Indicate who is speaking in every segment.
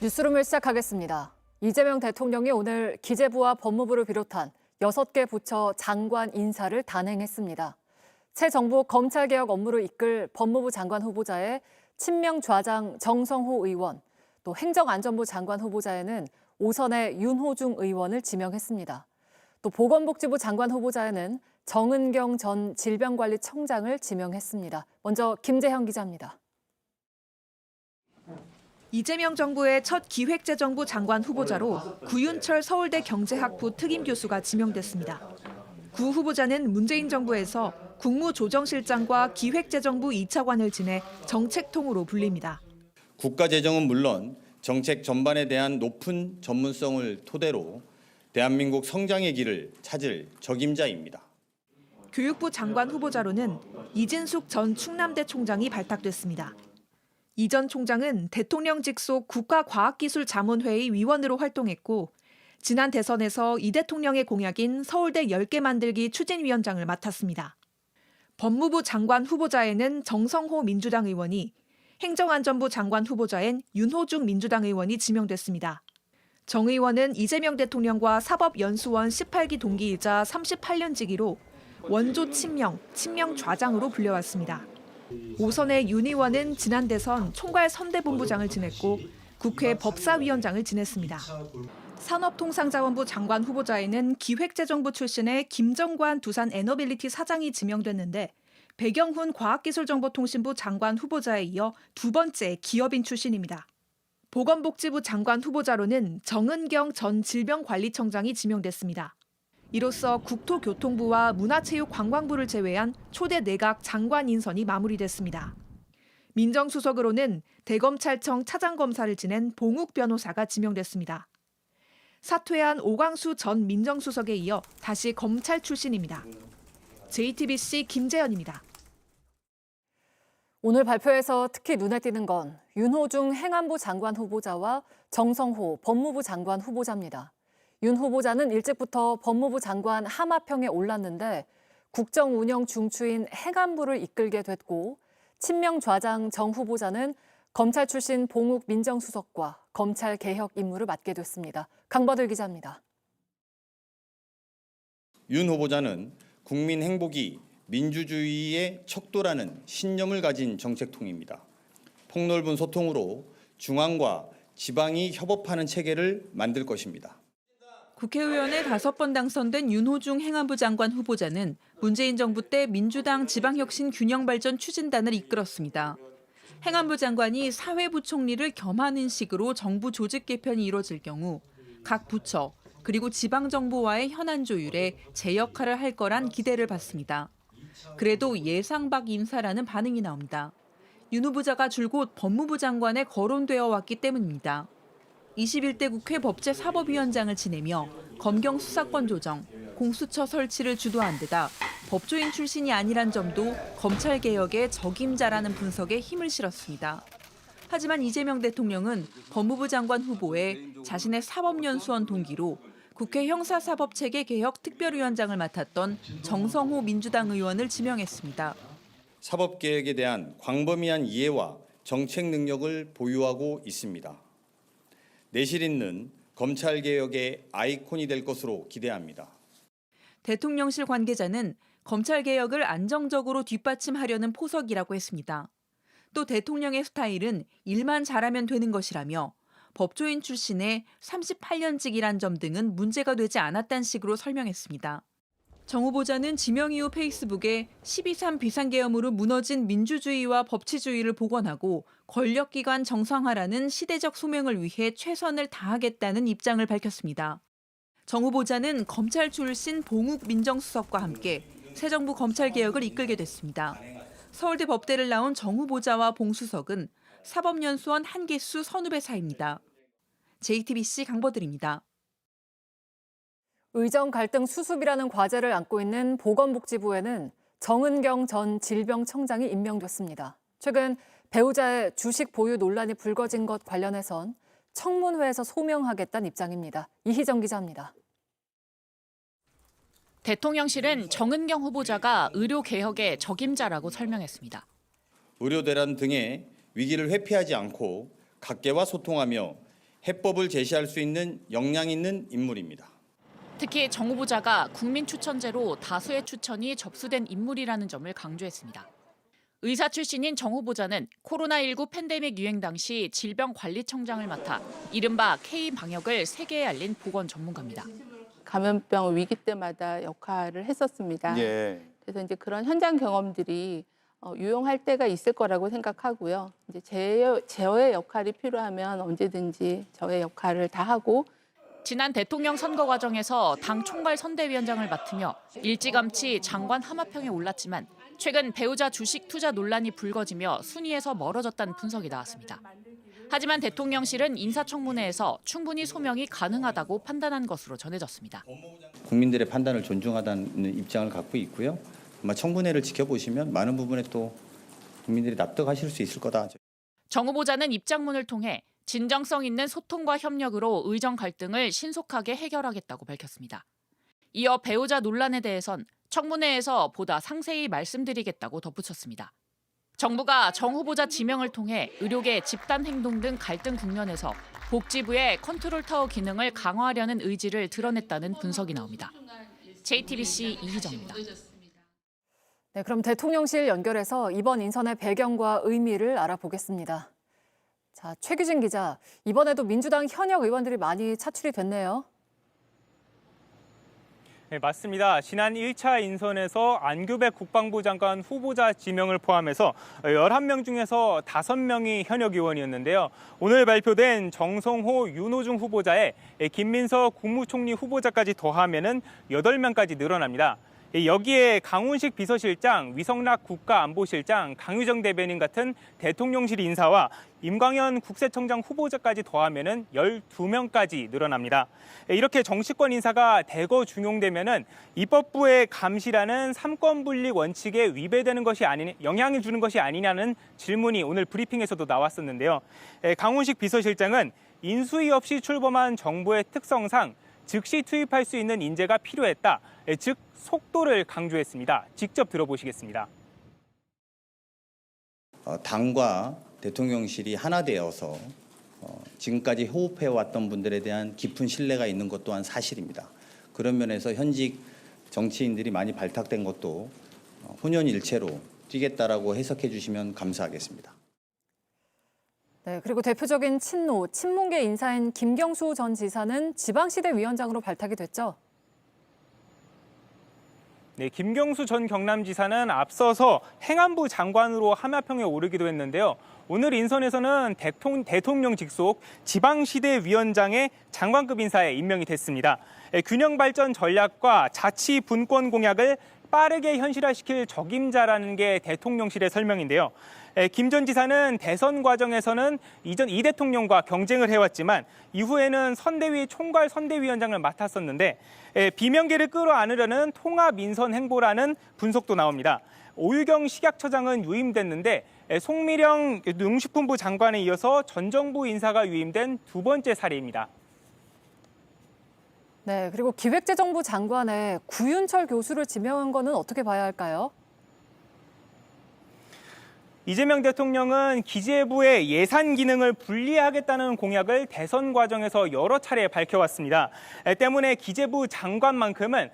Speaker 1: 뉴스룸을 시작하겠습니다. 이재명 대통령이 오늘 기재부와 법무부를 비롯한 6개 부처 장관 인사를 단행했습니다. 새 정부 검찰개혁 업무를 이끌 법무부 장관 후보자에 친명 좌장 정성호 의원, 또 행정안전부 장관 후보자에는 오선의 윤호중 의원을 지명했습니다. 또 보건복지부 장관 후보자에는 정은경 전 질병관리청장을 지명했습니다. 먼저 김재형 기자입니다.
Speaker 2: 이재명 정부의 첫 기획재정부 장관 후보자로 구윤철 서울대 경제학부 특임교수가 지명됐습니다. 구 후보자는 문재인 정부에서 국무조정실장과 기획재정부 2차관을 지내 정책통으로 불립니다.
Speaker 3: 국가재정은 물론 정책 전반에 대한 높은 전문성을 토대로 대한민국 성장의 길을 찾을 적임자입니다.
Speaker 2: 교육부 장관 후보자로는 이진숙 전 충남대 총장이 발탁됐습니다. 이 전 총장은 대통령 직속 국가과학기술자문회의 위원으로 활동했고 지난 대선에서 이 대통령의 공약인 서울대 10개 만들기 추진위원장을 맡았습니다. 법무부 장관 후보자에는 정성호 민주당 의원이, 행정안전부 장관 후보자엔 윤호중 민주당 의원이 지명됐습니다. 정 의원은 이재명 대통령과 사법연수원 18기 동기이자 38년지기로 원조 친명 좌장으로 불려왔습니다. 오선의 윤 의원은 지난 대선 총괄 선대본부장을 지냈고 국회 법사위원장을 지냈습니다. 산업통상자원부 장관 후보자에는 기획재정부 출신의 김정관 두산 에너빌리티 사장이 지명됐는데 배경훈 과학기술정보통신부 장관 후보자에 이어 두 번째 기업인 출신입니다. 보건복지부 장관 후보자로는 정은경 전 질병관리청장이 지명됐습니다. 이로써 국토교통부와 문화체육관광부를 제외한 초대 내각 장관 인선이 마무리됐습니다. 민정수석으로는 대검찰청 차장검사를 지낸 봉욱 변호사가 지명됐습니다. 사퇴한 오광수 전 민정수석에 이어 다시 검찰 출신입니다. JTBC 김재현입니다.
Speaker 1: 오늘 발표에서 특히 눈에 띄는 건 윤호중 행안부 장관 후보자와 정성호 법무부 장관 후보자입니다. 윤 후보자는 일찍부터 법무부 장관 하마평에 올랐는데 국정 운영 중추인 행안부를 이끌게 됐고 친명 좌장 정 후보자는 검찰 출신 봉욱 민정수석과 검찰 개혁 임무를 맡게 됐습니다. 강버들 기자입니다.
Speaker 3: 윤 후보자는 국민 행복이 민주주의의 척도라는 신념을 가진 정책통입니다. 폭넓은 소통으로 중앙과 지방이 협업하는 체계를 만들 것입니다.
Speaker 2: 국회의원에 5번 당선된 윤호중 행안부 장관 후보자는 문재인 정부 때 민주당 지방혁신균형발전 추진단을 이끌었습니다. 행안부 장관이 사회부총리를 겸하는 식으로 정부 조직 개편이 이뤄질 경우 각 부처 그리고 지방정부와의 현안 조율에 제 역할을 할 거란 기대를 받습니다. 그래도 예상 밖 인사라는 반응이 나옵니다. 윤 후보자가 줄곧 법무부 장관에 거론되어 왔기 때문입니다. 21대 국회 법제사법위원장을 지내며 검경 수사권 조정, 공수처 설치를 주도한 데다 법조인 출신이 아니란 점도 검찰개혁의 적임자라는 분석에 힘을 실었습니다. 하지만 이재명 대통령은 법무부 장관 후보에 자신의 사법연수원 동기로 국회 형사사법체계 개혁 특별위원장을 맡았던 정성호 민주당 의원을 지명했습니다.
Speaker 3: 사법개혁에 대한 광범위한 이해와 정책 능력을 보유하고 있습니다. 내실 있는 검찰개혁의 아이콘이 될 것으로 기대합니다.
Speaker 2: 대통령실 관계자는 검찰개혁을 안정적으로 뒷받침하려는 포석이라고 했습니다. 또 대통령의 스타일은 일만 잘하면 되는 것이라며 법조인 출신의 38년직이란 점 등은 문제가 되지 않았다는 식으로 설명했습니다. 정 후보자는 지명 이후 페이스북에 12.3 비상계엄으로 무너진 민주주의와 법치주의를 복원하고 권력기관 정상화라는 시대적 소명을 위해 최선을 다하겠다는 입장을 밝혔습니다. 정 후보자는 검찰 출신 봉욱 민정수석과 함께 새 정부 검찰개혁을 이끌게 됐습니다. 서울대 법대를 나온 정 후보자와 봉 수석은 사법연수원 한개수 선후배 사이입니다. JTBC 강버들입니다.
Speaker 1: 의정 갈등 수습이라는 과제를 안고 있는 보건복지부에는 정은경 전 질병청장이 임명됐습니다. 최근 배우자의 주식 보유 논란이 불거진 것 관련해선 청문회에서 소명하겠다는 입장입니다. 이희정 기자입니다.
Speaker 4: 대통령실은 정은경 후보자가 의료개혁의 적임자라고 설명했습니다.
Speaker 3: 의료 대란 등의 위기를 회피하지 않고 각계와 소통하며 해법을 제시할 수 있는 역량 있는 인물입니다.
Speaker 4: 특히 정 후보자가 국민 추천제로 다수의 추천이 접수된 인물이라는 점을 강조했습니다. 의사 출신인 정 후보자는 코로나19 팬데믹 유행 당시 질병관리청장을 맡아 이른바 K-방역을 세계에 알린 보건 전문가입니다.
Speaker 5: 감염병 위기 때마다 역할을 했었습니다.
Speaker 6: 예.
Speaker 5: 그래서 이제 그런 현장 경험들이 유용할 때가 있을 거라고 생각하고요. 이제 제어의 역할이 필요하면 언제든지 저의 역할을 다 하고
Speaker 4: 지난 대통령 선거 과정에서 당 총괄 선대위원장을 맡으며 일찌감치 장관 하마평에 올랐지만 최근 배우자 주식 투자 논란이 불거지며 순위에서 멀어졌다는 분석이 나왔습니다. 하지만 대통령실은 인사청문회에서 충분히 소명이 가능하다고 판단한 것으로 전해졌습니다.
Speaker 3: 국민들의 판단을 존중하다는 입장을 갖고 있고요. 아마 청문회를 지켜보시면 많은 부분에 또 국민들이 납득하실 수 있을 거다.
Speaker 4: 정 후보자는 입장문을 통해 진정성 있는 소통과 협력으로 의정 갈등을 신속하게 해결하겠다고 밝혔습니다. 이어 배우자 논란에 대해선 청문회에서 보다 상세히 말씀드리겠다고 덧붙였습니다. 정부가 정 후보자 지명을 통해 의료계 집단 행동 등 갈등 국면에서 복지부의 컨트롤타워 기능을 강화하려는 의지를 드러냈다는 분석이 나옵니다. JTBC 이희정입니다.
Speaker 1: 네, 그럼 대통령실 연결해서 이번 인선의 배경과 의미를 알아보겠습니다. 자, 최규진 기자, 이번에도 민주당 현역 의원들이 많이 차출이 됐네요.
Speaker 7: 네, 맞습니다. 지난 1차 인선에서 안규백 국방부 장관 후보자 지명을 포함해서 11명 중에서 5명이 현역 의원이었는데요. 오늘 발표된 정성호, 윤호중 후보자에 김민석 국무총리 후보자까지 더하면은 8명까지 늘어납니다. 여기에 강훈식 비서실장, 위성락 국가안보실장, 강유정 대변인 같은 대통령실 인사와 임광현 국세청장 후보자까지 더하면은 12명까지 늘어납니다. 이렇게 정치권 인사가 대거 중용되면은 입법부의 감시라는 삼권분립 원칙에 위배되는 것이 아니냐, 영향을 주는 것이 아니냐는 질문이 오늘 브리핑에서도 나왔었는데요. 강훈식 비서실장은 인수위 없이 출범한 정부의 특성상 즉시 투입할 수 있는 인재가 필요했다. 즉 속도를 강조했습니다. 직접 들어보시겠습니다.
Speaker 3: 당과 대통령실이 하나 되어서 지금까지 호흡해왔던 분들에 대한 깊은 신뢰가 있는 것 또한 사실입니다. 그런 면에서 현직 정치인들이 많이 발탁된 것도 혼연일체로 뛰겠다라고 해석해 주시면 감사하겠습니다.
Speaker 1: 네, 그리고 대표적인 친문계 인사인 김경수 전 지사는 지방시대 위원장으로 발탁이 됐죠.
Speaker 7: 네, 김경수 전 경남지사는 앞서서 행안부 장관으로 하마평에 오르기도 했는데요. 오늘 인선에서는 대통령 직속 지방시대 위원장의 장관급 인사에 임명이 됐습니다. 균형 발전 전략과 자치 분권 공약을 빠르게 현실화시킬 적임자라는 게 대통령실의 설명인데요. 김 전 지사는 대선 과정에서는 이전 이 대통령과 경쟁을 해왔지만 이후에는 선대위 총괄 선대위원장을 맡았었는데 비명계를 끌어안으려는 통합 인선 행보라는 분석도 나옵니다. 오유경 식약처장은 유임됐는데 송미령 농식품부 장관에 이어서 전 정부 인사가 유임된 두 번째 사례입니다.
Speaker 1: 네, 그리고 기획재정부 장관에 구윤철 교수를 지명한 거는 어떻게 봐야 할까요?
Speaker 7: 이재명 대통령은 기재부의 예산 기능을 분리하겠다는 공약을 대선 과정에서 여러 차례 밝혀왔습니다. 때문에 기재부 장관만큼은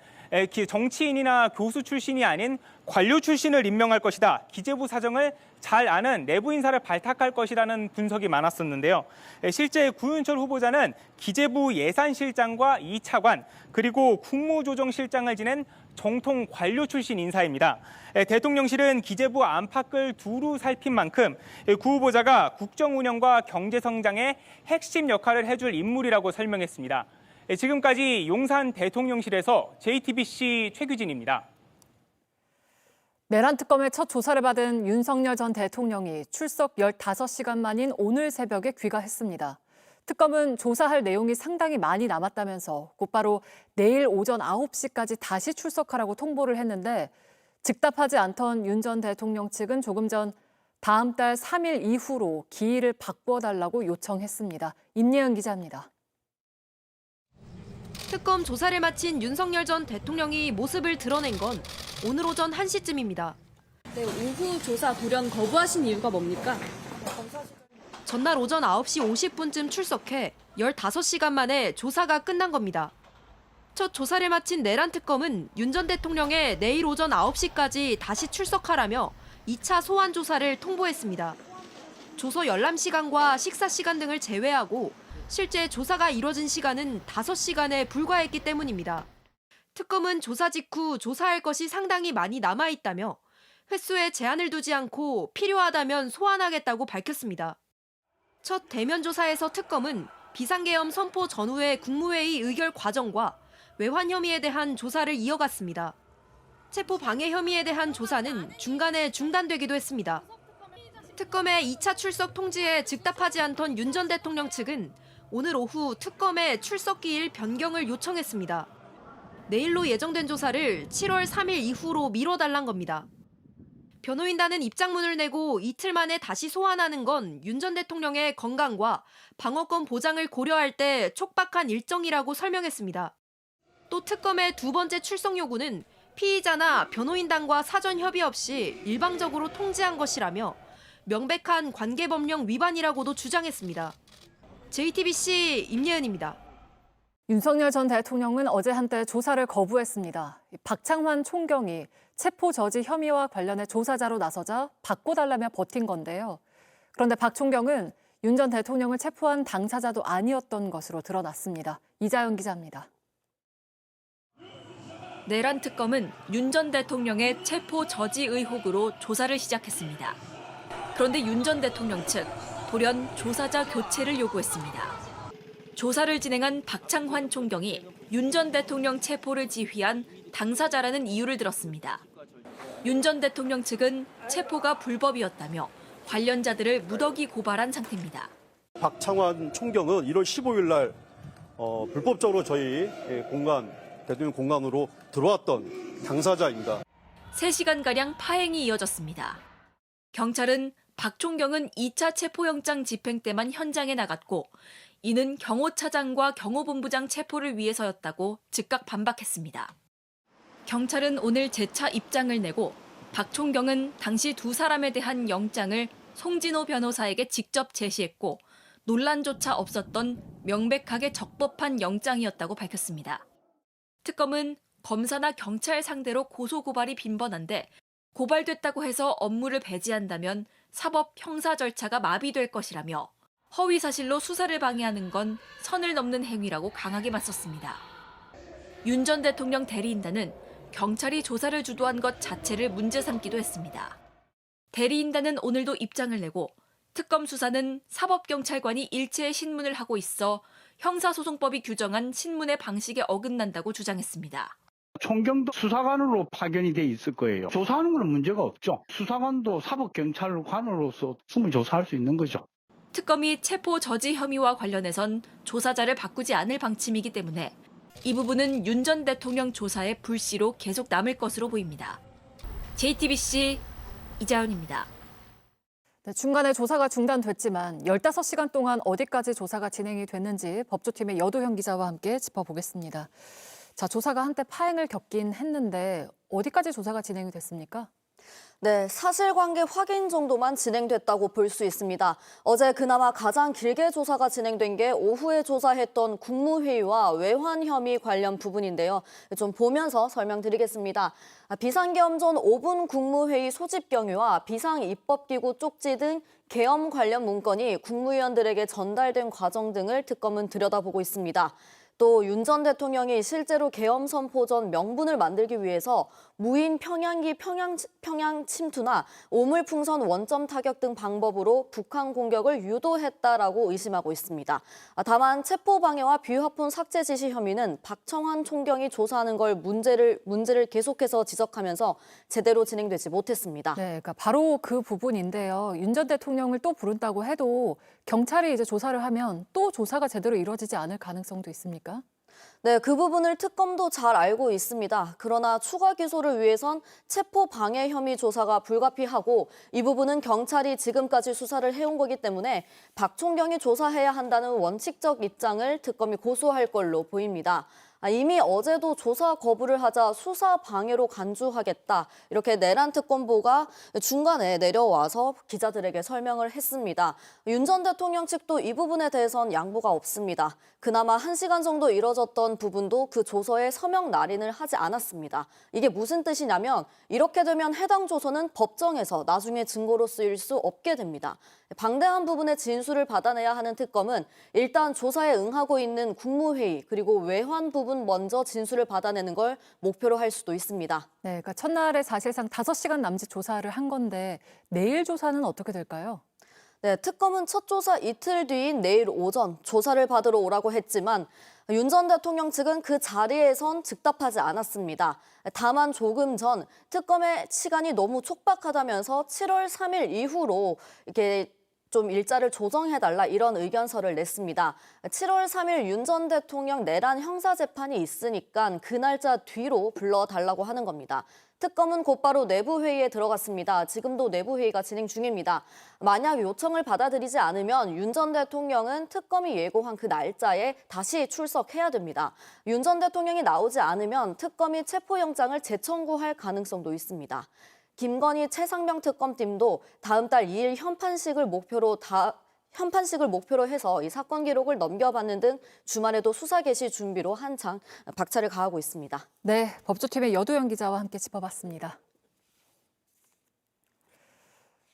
Speaker 7: 정치인이나 교수 출신이 아닌 관료 출신을 임명할 것이다. 기재부 사정을 잘 아는 내부 인사를 발탁할 것이라는 분석이 많았었는데요. 실제 구윤철 후보자는 기재부 예산실장과 2차관 그리고 국무조정실장을 지낸 정통 관료 출신 인사입니다. 대통령실은 기재부 안팎을 두루 살핀 만큼 구 후보자가 국정 운영과 경제 성장에 핵심 역할을 해줄 인물이라고 설명했습니다. 지금까지 용산 대통령실에서 JTBC 최규진입니다.
Speaker 1: 내란 특검의 첫 조사를 받은 윤석열 전 대통령이 출석 15시간 만인 오늘 새벽에 귀가했습니다. 특검은 조사할 내용이 상당히 많이 남았다면서 곧바로 내일 오전 9시까지 다시 출석하라고 통보를 했는데 즉답하지 않던 윤 전 대통령 측은 조금 전 다음 달 3일 이후로 기일을 바꿔달라고 요청했습니다. 임예은 기자입니다.
Speaker 8: 특검 조사를 마친 윤석열 전 대통령이 모습을 드러낸 건 오늘 오전 1시쯤입니다.
Speaker 9: 네, 오후 조사 돌연 거부하신 이유가 뭡니까?
Speaker 8: 전날 오전 9시 50분쯤 출석해 15시간 만에 조사가 끝난 겁니다. 첫 조사를 마친 내란 특검은 윤 전 대통령의 내일 오전 9시까지 다시 출석하라며 2차 소환 조사를 통보했습니다. 조서 열람 시간과 식사 시간 등을 제외하고 실제 조사가 이뤄진 시간은 5시간에 불과했기 때문입니다. 특검은 조사 직후 조사할 것이 상당히 많이 남아있다며 횟수에 제한을 두지 않고 필요하다면 소환하겠다고 밝혔습니다. 첫 대면 조사에서 특검은 비상계엄 선포 전후의 국무회의 의결 과정과 외환 혐의에 대한 조사를 이어갔습니다. 체포 방해 혐의에 대한 조사는 중간에 중단되기도 했습니다. 특검의 2차 출석 통지에 즉답하지 않던 윤 전 대통령 측은 오늘 오후 특검의 출석 기일 변경을 요청했습니다. 내일로 예정된 조사를 7월 3일 이후로 미뤄달란 겁니다. 변호인단은 입장문을 내고 이틀 만에 다시 소환하는 건 윤 전 대통령의 건강과 방어권 보장을 고려할 때 촉박한 일정이라고 설명했습니다. 또 특검의 두 번째 출석 요구는 피의자나 변호인단과 사전 협의 없이 일방적으로 통지한 것이라며 명백한 관계법령 위반이라고도 주장했습니다. JTBC 임예은입니다.
Speaker 1: 윤석열 전 대통령은 어제 한때 조사를 거부했습니다. 박창환 총경이 체포 저지 혐의와 관련해 조사자로 나서자 바꿔달라며 버틴 건데요. 그런데 박 총경은 윤 전 대통령을 체포한 당사자도 아니었던 것으로 드러났습니다. 이자연 기자입니다.
Speaker 6: 내란 특검은 윤 전 대통령의 체포 저지 의혹으로 조사를 시작했습니다. 그런데 윤 전 대통령 측 돌연 조사자 교체를 요구했습니다. 조사를 진행한 박창환 총경이 윤 전 대통령 체포를 지휘한 당사자라는 이유를 들었습니다. 윤 전 대통령 측은 체포가 불법이었다며 관련자들을 무더기 고발한 상태입니다.
Speaker 10: 박창환 총경은 1월 15일 날 불법적으로 저희 대통령 공간으로 들어왔던 당사자입니다.
Speaker 6: 3시간가량 파행이 이어졌습니다. 경찰은 박 총경은 2차 체포영장 집행 때만 현장에 나갔고 이는 경호차장과 경호본부장 체포를 위해서였다고 즉각 반박했습니다. 경찰은 오늘 재차 입장을 내고 박 총경은 당시 두 사람에 대한 영장을 송진호 변호사에게 직접 제시했고 논란조차 없었던 명백하게 적법한 영장이었다고 밝혔습니다. 특검은 검사나 경찰 상대로 고소고발이 빈번한데 고발됐다고 해서 업무를 배제한다면 사법 형사 절차가 마비될 것이라며 허위 사실로 수사를 방해하는 건 선을 넘는 행위라고 강하게 맞섰습니다. 윤 전 대통령 대리인단은 경찰이 조사를 주도한 것 자체를 문제 삼기도 했습니다. 대리인단은 오늘도 입장을 내고 특검 수사는 사법경찰관이 일체의 신문을 하고 있어 형사소송법이 규정한 신문의 방식에 어긋난다고 주장했습니다.
Speaker 11: 총경도 수사관으로 파견이 돼 있을 거예요. 조사하는 건 문제가 없죠. 수사관도 사법경찰관으로서 충분히 조사할 수 있는 거죠.
Speaker 6: 특검이 체포 저지 혐의와 관련해선 조사자를 바꾸지 않을 방침이기 때문에 이 부분은 윤 전 대통령 조사의 불씨로 계속 남을 것으로 보입니다. JTBC 이자연입니다.
Speaker 1: 네, 중간에 조사가 중단됐지만 15시간 동안 어디까지 조사가 진행이 됐는지 법조팀의 여도형 기자와 함께 짚어보겠습니다. 자, 조사가 한때 파행을 겪긴 했는데 어디까지 조사가 진행이 됐습니까?
Speaker 12: 네, 사실관계 확인 정도만 진행됐다고 볼 수 있습니다. 어제 그나마 가장 길게 조사가 진행된 게 오후에 조사했던 국무회의와 외환 혐의 관련 부분인데요. 좀 보면서 설명드리겠습니다. 비상계엄 전 5분 국무회의 소집 경위와 비상입법기구 쪽지 등 계엄 관련 문건이 국무위원들에게 전달된 과정 등을 특검은 들여다보고 있습니다. 또 윤 전 대통령이 실제로 계엄 선포 전 명분을 만들기 위해서 무인 평양기 평양 침투나 오물풍선 원점 타격 등 방법으로 북한 공격을 유도했다라고 의심하고 있습니다. 다만 체포 방해와 비화폰 삭제 지시 혐의는 박창환 총경이 조사하는 걸 문제를 계속해서 지적하면서 제대로 진행되지 못했습니다.
Speaker 1: 네, 그러니까 바로 그 부분인데요. 윤 전 대통령을 또 부른다고 해도 경찰이 이제 조사를 하면 또 조사가 제대로 이루어지지 않을 가능성도 있습니까?
Speaker 12: 네, 그 부분을 특검도 잘 알고 있습니다. 그러나 추가 기소를 위해선 체포 방해 혐의 조사가 불가피하고 이 부분은 경찰이 지금까지 수사를 해온 거기 때문에 박 총경이 조사해야 한다는 원칙적 입장을 특검이 고수할 걸로 보입니다. 이미 어제도 조사 거부를 하자 수사 방해로 간주하겠다. 이렇게 내란 특검보가 중간에 내려와서 기자들에게 설명을 했습니다. 윤 전 대통령 측도 이 부분에 대해선 양보가 없습니다. 그나마 1시간 정도 이뤄졌던 부분도 그 조서에 서명 날인을 하지 않았습니다. 이게 무슨 뜻이냐면 이렇게 되면 해당 조서는 법정에서 나중에 증거로 쓰일 수 없게 됩니다. 방대한 부분의 진술을 받아내야 하는 특검은 일단 조사에 응하고 있는 국무회의 그리고 외환 부분 먼저 진술을 받아내는 걸 목표로 할 수도 있습니다.
Speaker 1: 네, 그러니까 첫날에 사실상 5시간 남짓 조사를 한 건데 내일 조사는 어떻게 될까요?
Speaker 12: 네, 특검은 첫 조사 이틀 뒤인 내일 오전 조사를 받으러 오라고 했지만 윤 전 대통령 측은 그 자리에선 즉답하지 않았습니다. 다만 조금 전 특검의 시간이 너무 촉박하다면서 7월 3일 이후로 이렇게 좀 일자를 조정해달라 이런 의견서를 냈습니다. 7월 3일 윤 전 대통령 내란 형사재판이 있으니까 그 날짜 뒤로 불러달라고 하는 겁니다. 특검은 곧바로 내부회의에 들어갔습니다. 지금도 내부회의가 진행 중입니다. 만약 요청을 받아들이지 않으면 윤 전 대통령은 특검이 예고한 그 날짜에 다시 출석해야 됩니다. 윤 전 대통령이 나오지 않으면 특검이 체포영장을 재청구할 가능성도 있습니다. 김건희 최상병 특검팀도 다음 달 2일 현판식을 목표로 해서 이 사건 기록을 넘겨받는 등 주말에도 수사 개시 준비로 한창 박차를 가하고 있습니다.
Speaker 1: 네, 법조팀의 여도영 기자와 함께 짚어봤습니다.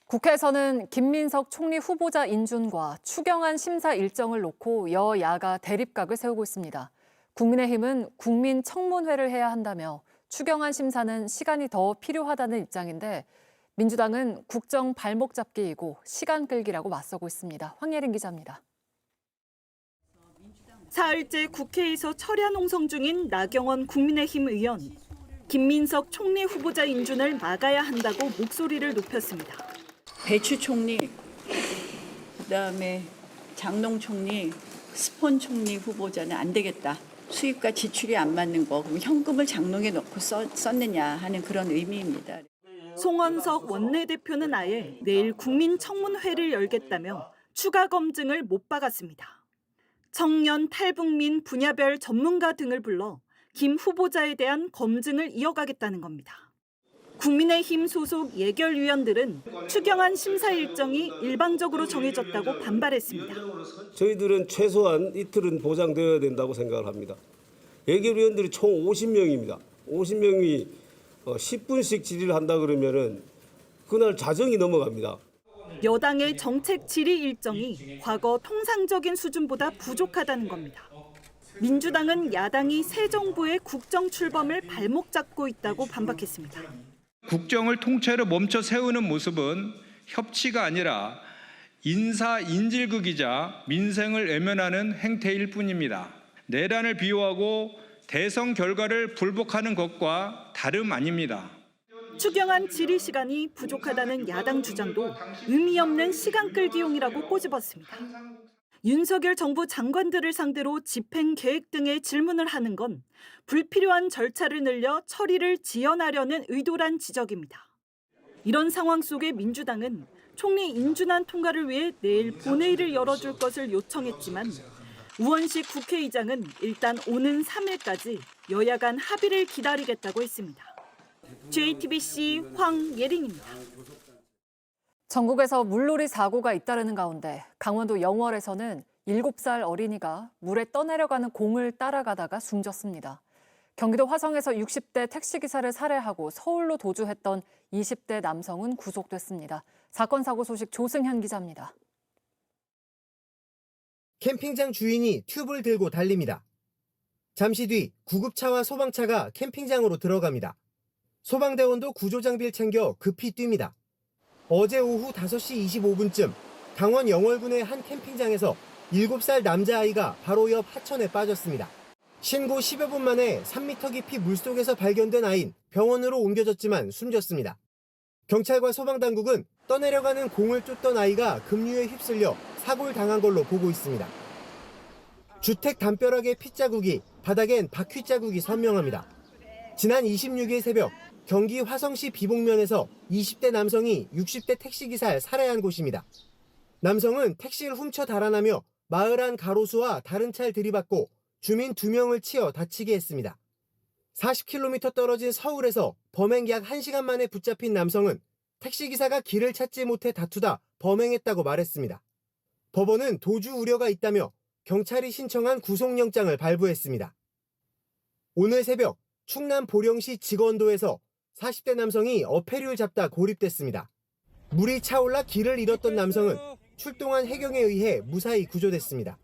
Speaker 1: 국회에서는 김민석 총리 후보자 인준과 추경안 심사 일정을 놓고 여야가 대립각을 세우고 있습니다. 국민의힘은 국민 청문회를 해야 한다며 추경안 심사는 시간이 더 필요하다는 입장인데 민주당은 국정 발목 잡기이고 시간 끌기라고 맞서고 있습니다. 황예린 기자입니다.
Speaker 13: 사흘째 국회에서 철야 농성 중인 나경원 국민의힘 의원. 김민석 총리 후보자 인준을 막아야 한다고 목소리를 높였습니다.
Speaker 14: 배추 총리, 그다음에 장농 총리, 스폰 총리 후보자는 안 되겠다. 수입과 지출이 안 맞는 거, 그럼 현금을 장롱에 넣고 썼느냐 하는 그런 의미입니다.
Speaker 13: 송원석 원내대표는 아예 내일 국민청문회를 열겠다며 추가 검증을 못 박았습니다. 청년, 탈북민, 분야별 전문가 등을 불러 김 후보자에 대한 검증을 이어가겠다는 겁니다. 국민의힘 소속 예결위원들은 추경안 심사 일정이 일방적으로 정해졌다고 반발했습니다.
Speaker 15: 저희들은 최소한 이틀은 보장되어야 된다고 생각을 합니다. 예결위원들이 총 50명입니다. 50명이 10분씩 질의를 한다 그러면은 그날 자정이 넘어갑니다.
Speaker 13: 여당의 정책 질의 일정이 과거 통상적인 수준보다 부족하다는 겁니다. 민주당은 야당이 새 정부의 국정 출범을 발목 잡고 있다고 반박했습니다.
Speaker 16: 국정을 통째로 멈춰 세우는 모습은 협치가 아니라 인사인질극이자 민생을 외면하는 행태일 뿐입니다. 내란을 비호하고 대선 결과를 불복하는 것과 다름 아닙니다.
Speaker 13: 추경안 질의 시간이 부족하다는 야당 주장도 의미 없는 시간 끌기용이라고 꼬집었습니다. 윤석열 정부 장관들을 상대로 집행 계획 등의 질문을 하는 건 불필요한 절차를 늘려 처리를 지연하려는 의도란 지적입니다. 이런 상황 속에 민주당은 총리 인준안 통과를 위해 내일 본회의를 열어줄 것을 요청했지만 우원식 국회의장은 일단 오는 3일까지 여야 간 합의를 기다리겠다고 했습니다. JTBC 황예린입니다.
Speaker 1: 전국에서 물놀이 사고가 잇따르는 가운데 강원도 영월에서는 7살 어린이가 물에 떠내려가는 공을 따라가다가 숨졌습니다. 경기도 화성에서 60대 택시기사를 살해하고 서울로 도주했던 20대 남성은 구속됐습니다. 사건 사고 소식 조승현 기자입니다.
Speaker 17: 캠핑장 주인이 튜브를 들고 달립니다. 잠시 뒤 구급차와 소방차가 캠핑장으로 들어갑니다. 소방대원도 구조장비를 챙겨 급히 뜁니다. 어제 오후 5시 25분쯤 강원 영월군의 한 캠핑장에서 7살 남자아이가 바로 옆 하천에 빠졌습니다. 신고 10여 분 만에 3m 깊이 물속에서 발견된 아이는 병원으로 옮겨졌지만 숨졌습니다. 경찰과 소방당국은 떠내려가는 공을 쫓던 아이가 급류에 휩쓸려 사고를 당한 걸로 보고 있습니다. 주택 담벼락의 핏자국이, 바닥엔 바퀴자국이 선명합니다. 지난 26일 새벽 경기 화성시 비봉면에서 20대 남성이 60대 택시기사를 살해한 곳입니다. 남성은 택시를 훔쳐 달아나며 마을 안 가로수와 다른 차를 들이받고 주민 2명을 치어 다치게 했습니다. 40km 떨어진 서울에서 범행 약 1시간 만에 붙잡힌 남성은 택시기사가 길을 찾지 못해 다투다 범행했다고 말했습니다. 법원은 도주 우려가 있다며 경찰이 신청한 구속영장을 발부했습니다. 오늘 새벽 충남 보령시 직원도에서 40대 남성이 어패류를 잡다 고립됐습니다. 물이 차올라 길을 잃었던 남성은 출동한 해경에 의해 무사히 구조됐습니다.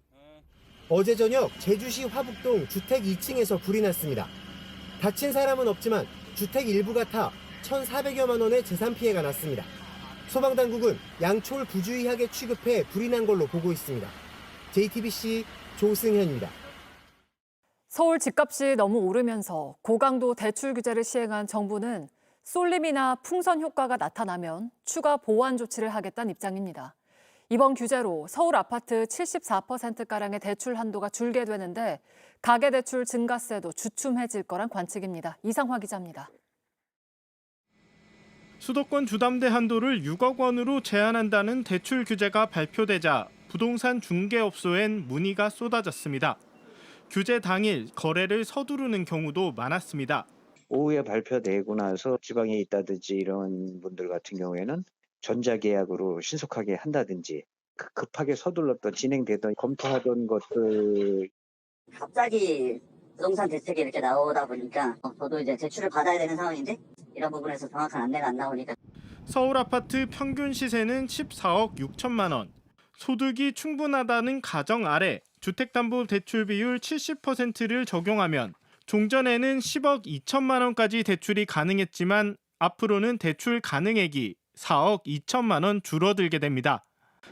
Speaker 17: 어제 저녁 제주시 화북동 주택 2층에서 불이 났습니다. 다친 사람은 없지만 주택 일부가 타 1,400여만 원의 재산 피해가 났습니다. 소방당국은 양초를 부주의하게 취급해 불이 난 걸로 보고 있습니다. JTBC 조승현입니다.
Speaker 1: 서울 집값이 너무 오르면서 고강도 대출 규제를 시행한 정부는 쏠림이나 풍선 효과가 나타나면 추가 보완 조치를 하겠다는 입장입니다. 이번 규제로 서울 아파트 74%가량의 대출 한도가 줄게 되는데 가계대출 증가세도 주춤해질 거란 관측입니다. 이상화 기자입니다.
Speaker 7: 수도권 주담대 한도를 6억 원으로 제한한다는 대출 규제가 발표되자 부동산 중개업소엔 문의가 쏟아졌습니다. 규제 당일 거래를 서두르는 경우도 많았습니다.
Speaker 18: 오후에 발표되고 나서 지방에 있다든지 이런 분들 같은 경우에는 전자계약으로 신속하게 한다든지 급하게 서둘렀던 진행되던 검토하던 것들
Speaker 19: 갑자기 부동산 대책이 이렇게 나오다 보니까 저도 이제 대출을 받아야 되는 상황인데 이런 부분에서 정확한 안내가 안 나오니까
Speaker 7: 서울 아파트 평균 시세는 14억 6천만 원. 소득이 충분하다는 가정 아래 주택담보대출 비율 70%를 적용하면 종전에는 10억 2천만 원까지 대출이 가능했지만 앞으로는 대출 가능액이 4억 2천만 원 줄어들게 됩니다.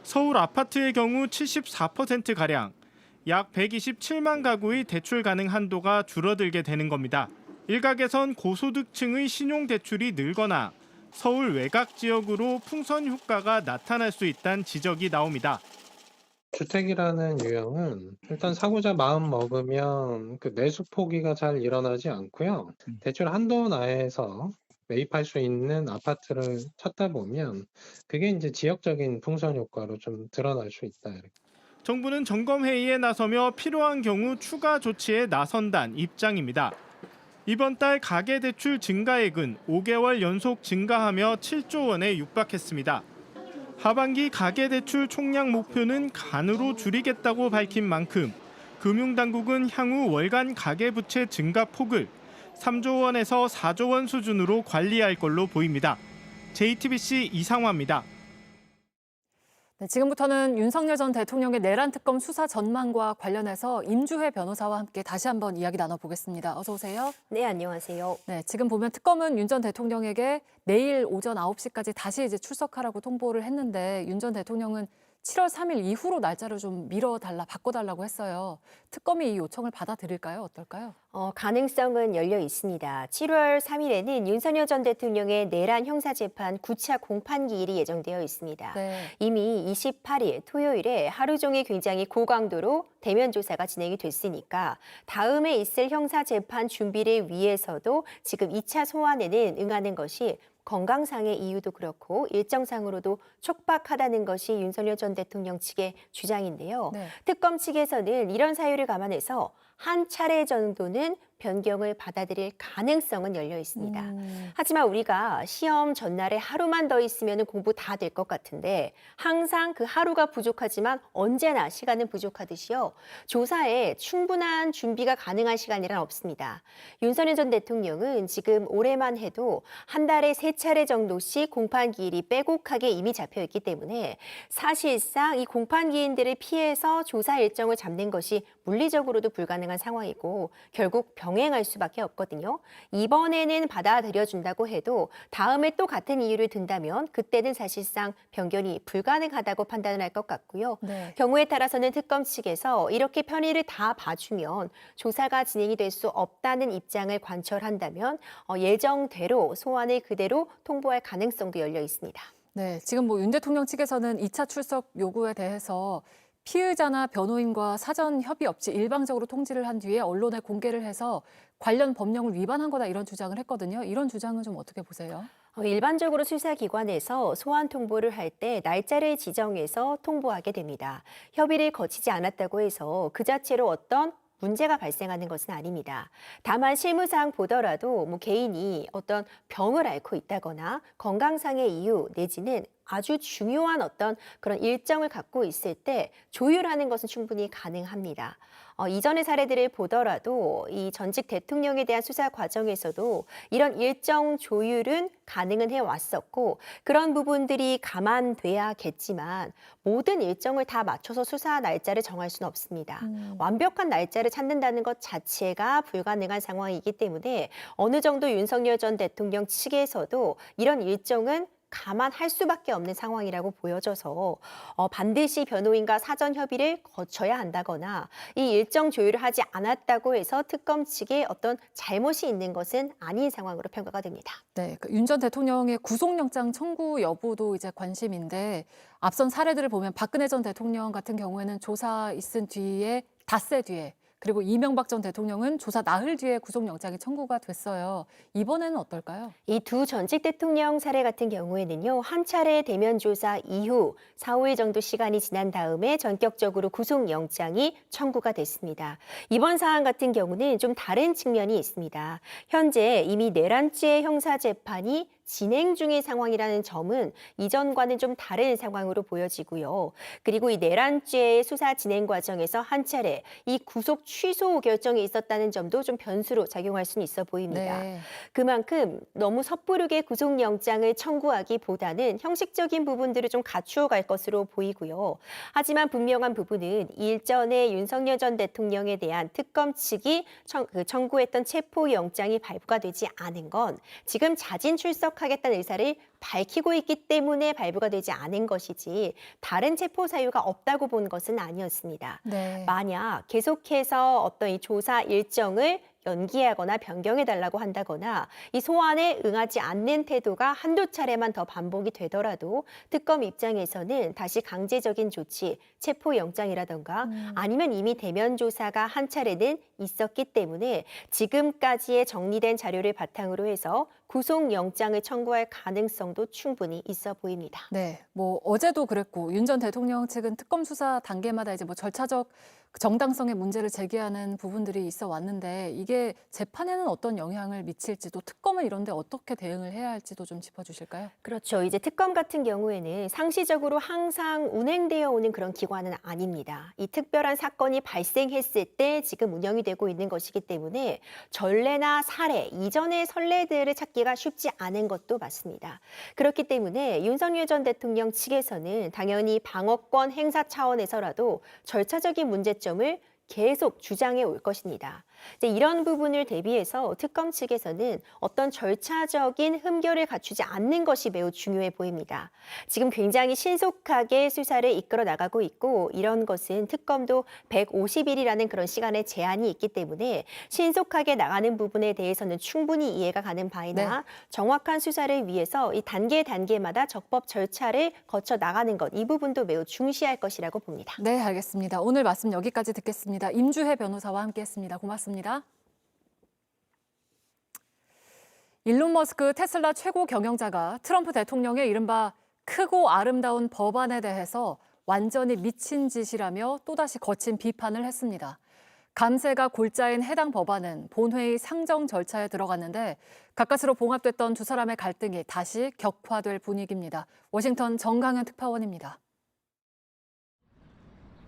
Speaker 7: 서울 아파트의 경우 74%가량 약 127만 가구의 대출 가능 한도가 줄어들게 되는 겁니다. 일각에선 고소득층의 신용대출이 늘거나 서울 외곽 지역으로 풍선 효과가 나타날 수 있다는 지적이 나옵니다.
Speaker 20: 주택이라는 유형은 일단 사고자 마음 먹으면 그 매수 포기가 잘 일어나지 않고요. 대출 한도 내에서 매입할 수 있는 아파트를 찾다 보면 그게 이제 지역적인 풍선 효과로 좀 드러날 수 있다.
Speaker 7: 정부는 점검회의에 나서며 필요한 경우 추가 조치에 나선다는 입장입니다. 이번 달 가계대출 증가액은 5개월 연속 증가하며 7조 원에 육박했습니다. 하반기 가계대출 총량 목표는 간으로 줄이겠다고 밝힌 만큼 금융당국은 향후 월간 가계부채 증가 폭을 3조 원에서 4조 원 수준으로 관리할 걸로 보입니다. JTBC 이상화입니다.
Speaker 1: 네, 지금부터는 윤석열 전 대통령의 내란 특검 수사 전망과 관련해서 임주회 변호사와 함께 다시 한번 이야기 나눠보겠습니다. 어서 오세요.
Speaker 21: 네, 안녕하세요.
Speaker 1: 네, 지금 보면 특검은 윤 전 대통령에게 내일 오전 9시까지 다시 이제 출석하라고 통보를 했는데 윤 전 대통령은 7월 3일 이후로 날짜를 좀 바꿔달라고 했어요. 특검이 이 요청을 받아들일까요? 어떨까요?
Speaker 21: 가능성은 열려 있습니다. 7월 3일에는 윤석열 전 대통령의 내란 형사재판 9차 공판기일이 예정되어 있습니다.
Speaker 1: 네.
Speaker 21: 이미 28일 토요일에 하루 종일 굉장히 고강도로 대면 조사가 진행이 됐으니까 다음에 있을 형사재판 준비를 위해서도 지금 2차 소환에는 응하는 것이 건강상의 이유도 그렇고 일정상으로도 촉박하다는 것이 윤석열 전 대통령 측의 주장인데요.
Speaker 1: 네.
Speaker 21: 특검 측에서는 이런 사유를 감안해서 한 차례 정도는 변경을 받아들일 가능성은 열려 있습니다. 하지만 우리가 시험 전날에 하루만 더 있으면 공부 다 될 것 같은데 항상 그 하루가 부족하지만 언제나 시간은 부족하듯이요. 조사에 충분한 준비가 가능한 시간이란 없습니다. 윤석열 전 대통령은 지금 올해만 해도 한 달에 3차례 정도씩 공판기일이 빼곡하게 이미 잡혀 있기 때문에 사실상 이 공판기일들을 피해서 조사 일정을 잡는 것이 물리적으로도 불가능한 상황이고 결국 병행할 수밖에 없거든요. 이번에는 받아들여준다고 해도 다음에 또 같은 이유를 든다면 그때는 사실상 변경이 불가능하다고 판단을 할 것 같고요.
Speaker 1: 네.
Speaker 21: 경우에 따라서는 특검 측에서 이렇게 편의를 다 봐주면 조사가 진행이 될 수 없다는 입장을 관철한다면 예정대로 소환을 그대로 통보할 가능성도 열려 있습니다.
Speaker 1: 네, 지금 윤 대통령 측에서는 2차 출석 요구에 대해서 피의자나 변호인과 사전 협의 없이 일방적으로 통지를 한 뒤에 언론에 공개를 해서 관련 법령을 위반한 거다 이런 주장을 했거든요. 이런 주장은 좀 어떻게 보세요?
Speaker 21: 일반적으로 수사기관에서 소환 통보를 할 때 날짜를 지정해서 통보하게 됩니다. 협의를 거치지 않았다고 해서 그 자체로 어떤 문제가 발생하는 것은 아닙니다. 다만 실무상 보더라도 개인이 어떤 병을 앓고 있다거나 건강상의 이유 내지는 아주 중요한 어떤 그런 일정을 갖고 있을 때 조율하는 것은 충분히 가능합니다. 이전의 사례들을 보더라도 이 전직 대통령에 대한 수사 과정에서도 이런 일정 조율은 가능은 해왔었고 그런 부분들이 감안돼야겠지만 모든 일정을 다 맞춰서 수사 날짜를 정할 수는 없습니다. 완벽한 날짜를 찾는다는 것 자체가 불가능한 상황이기 때문에 어느 정도 윤석열 전 대통령 측에서도 이런 일정은 감안할 수밖에 없는 상황이라고 보여져서 반드시 변호인과 사전 협의를 거쳐야 한다거나 이 일정 조율을 하지 않았다고 해서 특검 측에 어떤 잘못이 있는 것은 아닌 상황으로 평가가 됩니다.
Speaker 1: 네, 윤 전 대통령의 구속영장 청구 여부도 이제 관심인데 앞선 사례들을 보면 박근혜 전 대통령 같은 경우에는 조사 있은 뒤에 닷새 뒤에 그리고 이명박 전 대통령은 조사 나흘 뒤에 구속영장이 청구가 됐어요. 이번에는 어떨까요?
Speaker 21: 이 두 전직 대통령 사례 같은 경우에는요. 한 차례 대면 조사 이후 4, 5일 정도 시간이 지난 다음에 전격적으로 구속영장이 청구가 됐습니다. 이번 사안 같은 경우는 좀 다른 측면이 있습니다. 현재 이미 내란죄 형사재판이 진행 중인 상황이라는 점은 이전과는 좀 다른 상황으로 보여지고요. 그리고 이 내란죄의 수사 진행 과정에서 한 차례 이 구속 취소 결정이 있었다는 점도 좀 변수로 작용할 수는 있어 보입니다.
Speaker 1: 네.
Speaker 21: 그만큼 너무 섣부르게 구속영장을 청구하기보다는 형식적인 부분들을 좀 갖추어 갈 것으로 보이고요. 하지만 분명한 부분은 일전에 윤석열 전 대통령에 대한 특검 측이 청구했던 체포영장이 발부가 되지 않은 건 지금 자진 출석하겠다는 의사를 밝히고 있기 때문에 발부가 되지 않은 것이지 다른 체포 사유가 없다고 본 것은 아니었습니다.
Speaker 1: 네.
Speaker 21: 만약 계속해서 어떤 이 조사 일정을 연기하거나 변경해달라고 한다거나 이 소환에 응하지 않는 태도가 한두 차례만 더 반복이 되더라도 특검 입장에서는 다시 강제적인 조치, 체포영장이라던가 아니면 이미 대면 조사가 한 차례는 있었기 때문에 지금까지의 정리된 자료를 바탕으로 해서 구속영장을 청구할 가능성도 충분히 있어 보입니다.
Speaker 1: 네, 어제도 그랬고 윤 전 대통령 측은 특검 수사 단계마다 이제 절차적 정당성의 문제를 제기하는 부분들이 있어 왔는데 이게 재판에는 어떤 영향을 미칠지도 특검은 이런데 어떻게 대응을 해야 할지도 좀 짚어주실까요?
Speaker 21: 그렇죠. 이제 특검 같은 경우에는 상시적으로 항상 운행되어 오는 그런 기관은 아닙니다. 이 특별한 사건이 발생했을 때 지금 운영이 되고 있는 것이기 때문에 전례나 사례, 이전의 선례들을 찾기가 쉽지 않은 것도 맞습니다. 그렇기 때문에 윤석열 전 대통령 측에서는 당연히 방어권 행사 차원에서라도 절차적인 문제점을 계속 주장해 올 것입니다. 이제 이런 부분을 대비해서 특검 측에서는 어떤 절차적인 흠결을 갖추지 않는 것이 매우 중요해 보입니다. 지금 굉장히 신속하게 수사를 이끌어 나가고 있고 이런 것은 특검도 150일이라는 그런 시간의 제한이 있기 때문에 신속하게 나가는 부분에 대해서는 충분히 이해가 가는 바이나 정확한 수사를 위해서 이 단계마다 적법 절차를 거쳐 나가는 것, 이 부분도 매우 중시할 것이라고 봅니다.
Speaker 1: 네, 알겠습니다. 오늘 말씀 여기까지 듣겠습니다. 임주혜 변호사와 함께했습니다. 고맙습니다. 일론 머스크 테슬라 최고 경영자가 트럼프 대통령의 이른바 크고 아름다운 법안에 대해서 완전히 미친 짓이라며 또다시 거친 비판을 했습니다. 감세가 골자인 해당 법안은 본회의 상정 절차에 들어갔는데 가까스로 봉합됐던 두 사람의 갈등이 다시 격화될 분위기입니다. 워싱턴 정강현 특파원입니다.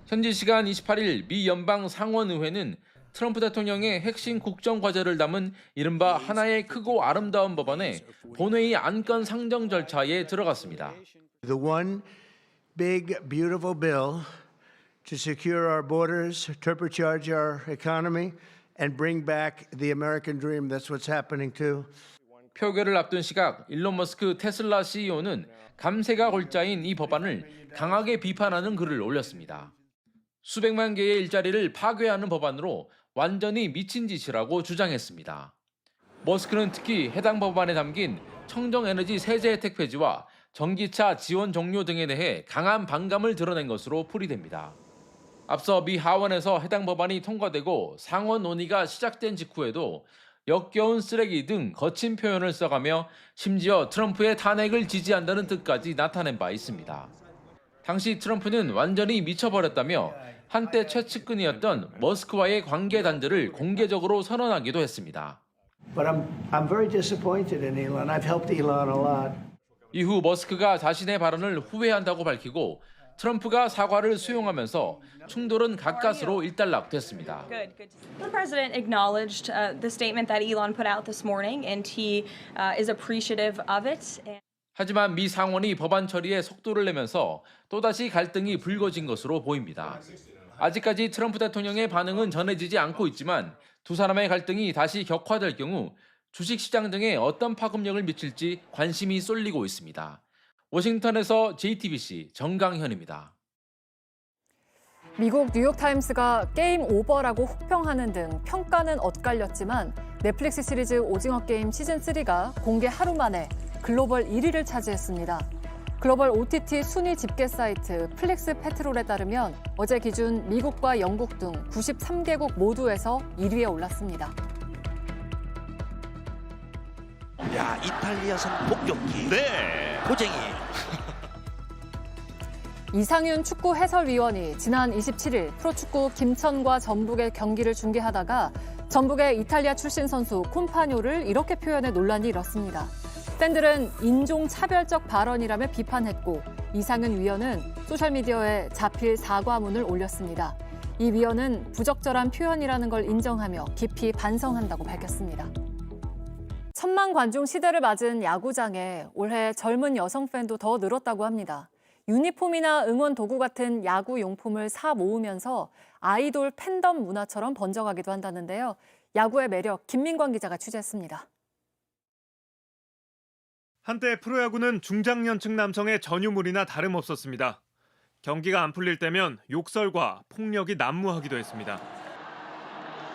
Speaker 2: 현지 시간 28일 미 연방 상원의회는 트럼프 대통령의 핵심 국정 과제를 담은 이른바 하나의 크고 아름다운 법안에 본회의 안건 상정 절차에 들어갔습니다.
Speaker 22: The one big beautiful bill to secure our borders, turbocharge our economy and bring back the American dream. That's what's happening too.
Speaker 2: 표결을 앞둔 시각 일론 머스크 테슬라 CEO는 감세가 골자인 이 법안을 강하게 비판하는 글을 올렸습니다. 수백만 개의 일자리를 파괴하는 법안으로 완전히 미친 짓이라고 주장했습니다. 머스크는 특히 해당 법안에 담긴 청정에너지 세제 혜택 폐지와 전기차 지원 종료 등에 대해 강한 반감을 드러낸 것으로 풀이됩니다. 앞서 미 하원에서 해당 법안이 통과되고 상원 논의가 시작된 직후에도 역겨운 쓰레기 등 거친 표현을 써가며 심지어 트럼프의 탄핵을 지지한다는 뜻까지 나타낸 바 있습니다. 당시 트럼프는 완전히 미쳐버렸다며 한때 최측근이었던 머스크와의 관계 단절을 공개적으로 선언하기도 했습니다.
Speaker 22: But I'm very disappointed in Elon. I've helped Elon a lot.
Speaker 2: 이후 머스크가 자신의 발언을 후회한다고 밝히고 트럼프가 사과를 수용하면서 충돌은 가까스로 일단락됐습니다.
Speaker 4: The president acknowledged the statement that Elon put out this morning, and he is appreciative of it.
Speaker 2: 하지만 미 상원이 법안 처리에 속도를 내면서 또다시 갈등이 불거진 것으로 보입니다. 아직까지 트럼프 대통령의 반응은 전해지지 않고 있지만 두 사람의 갈등이 다시 격화될 경우 주식시장 등에 어떤 파급력을 미칠지 관심이 쏠리고 있습니다. 워싱턴에서 JTBC 정강현입니다.
Speaker 1: 미국 뉴욕타임스가 게임 오버라고 혹평하는 등 평가는 엇갈렸지만 넷플릭스 시리즈 오징어 게임 시즌3가 공개 하루 만에 글로벌 1위를 차지했습니다. 글로벌 OTT 순위 집계 사이트 플릭스 페트롤에 따르면 어제 기준 미국과 영국 등 93개국 모두에서 1위에 올랐습니다.
Speaker 5: 야, 이탈리아산 복격기. 네. 고쟁이.
Speaker 1: 이상윤 축구 해설위원이 지난 27일 프로축구 김천과 전북의 경기를 중계하다가 전북의 이탈리아 출신 선수 콤파뇨를 이렇게 표현해 논란이 일었습니다. 팬들은 인종차별적 발언이라며 비판했고 이상윤 위원은 소셜미디어에 자필 사과문을 올렸습니다. 이 위원은 부적절한 표현이라는 걸 인정하며 깊이 반성한다고 밝혔습니다. 1000만 관중 시대를 맞은 야구장에 올해 젊은 여성 팬도 더 늘었다고 합니다. 유니폼이나 응원 도구 같은 야구 용품을 사 모으면서 아이돌 팬덤 문화처럼 번져가기도 한다는데요. 야구의 매력 김민광 기자가 취재했습니다.
Speaker 23: 한때 프로야구는 중장년층 남성의 전유물이나 다름없었습니다. 경기가 안 풀릴 때면 욕설과 폭력이 난무하기도 했습니다.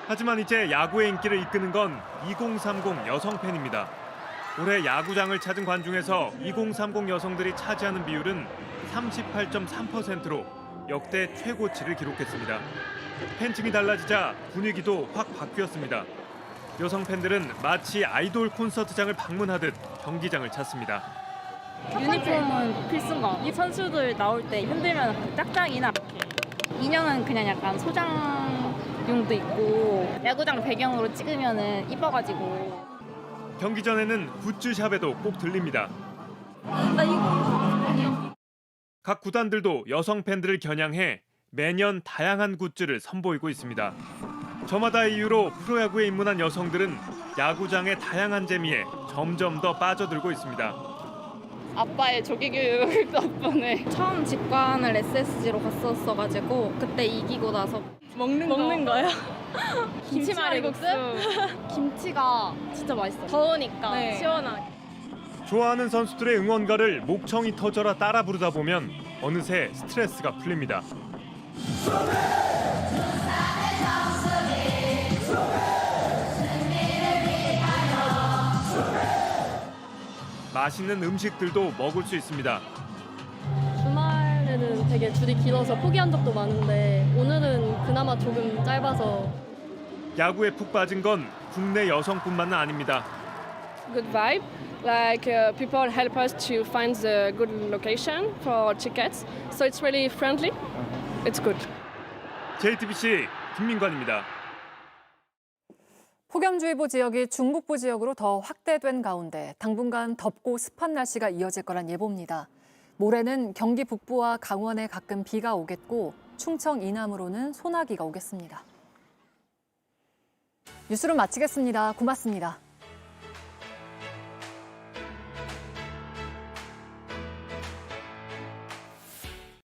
Speaker 23: 하지만 이제 야구의 인기를 이끄는 건 2030 여성 팬입니다. 올해 야구장을 찾은 관중에서 2030 여성들이 차지하는 비율은 38.3%로 역대 최고치를 기록했습니다. 팬층이 달라지자 분위기도 확 바뀌었습니다. 여성 팬들은 마치 아이돌 콘서트장을 방문하듯 경기장을 찾습니다.
Speaker 24: 유니폼은 필수인가? 이 선수들 나올 때 흔들면 짝짝이나 인형은 그냥 약간 소장용도 있고 야구장 배경으로 찍으면 이뻐가지고.
Speaker 23: 경기 전에는 굿즈샵에도 꼭 들립니다. 각 구단들도 여성 팬들을 겨냥해 매년 다양한 굿즈를 선보이고 있습니다. 저마다의 이유로 프로야구에 입문한 여성들은 야구장의 다양한 재미에 점점 더 빠져들고 있습니다.
Speaker 24: 아빠의 조기교육 덕분에 처음 직관을 SSG로 갔었어가지고 그때 이기고 나서 먹는 거요? 김치 말이국수? 김치가 진짜 맛있어요. 더우니까 시원하게.
Speaker 23: 좋아하는 선수들의 응원가를 목청이 터져라 따라 부르다 보면 어느새 스트레스가 풀립니다. 맛있는 음식들도 먹을 수 있습니다.
Speaker 24: 주말에는 되게 줄이 길어서 포기한 적도 많은데 오늘은 그나마 조금 짧아서.
Speaker 23: 야구에 푹 빠진 건 국내 여성뿐만은 아닙니다.
Speaker 24: Good vibe, like people help us to find the good location for tickets, so it's really friendly. It's good.
Speaker 23: JTBC 김민관입니다.
Speaker 1: 폭염주의보 지역이 중북부 지역으로 더 확대된 가운데 당분간 덥고 습한 날씨가 이어질 거란 예보입니다. 모레는 경기 북부와 강원에 가끔 비가 오겠고 충청 이남으로는 소나기가 오겠습니다. 뉴스룸 마치겠습니다. 고맙습니다.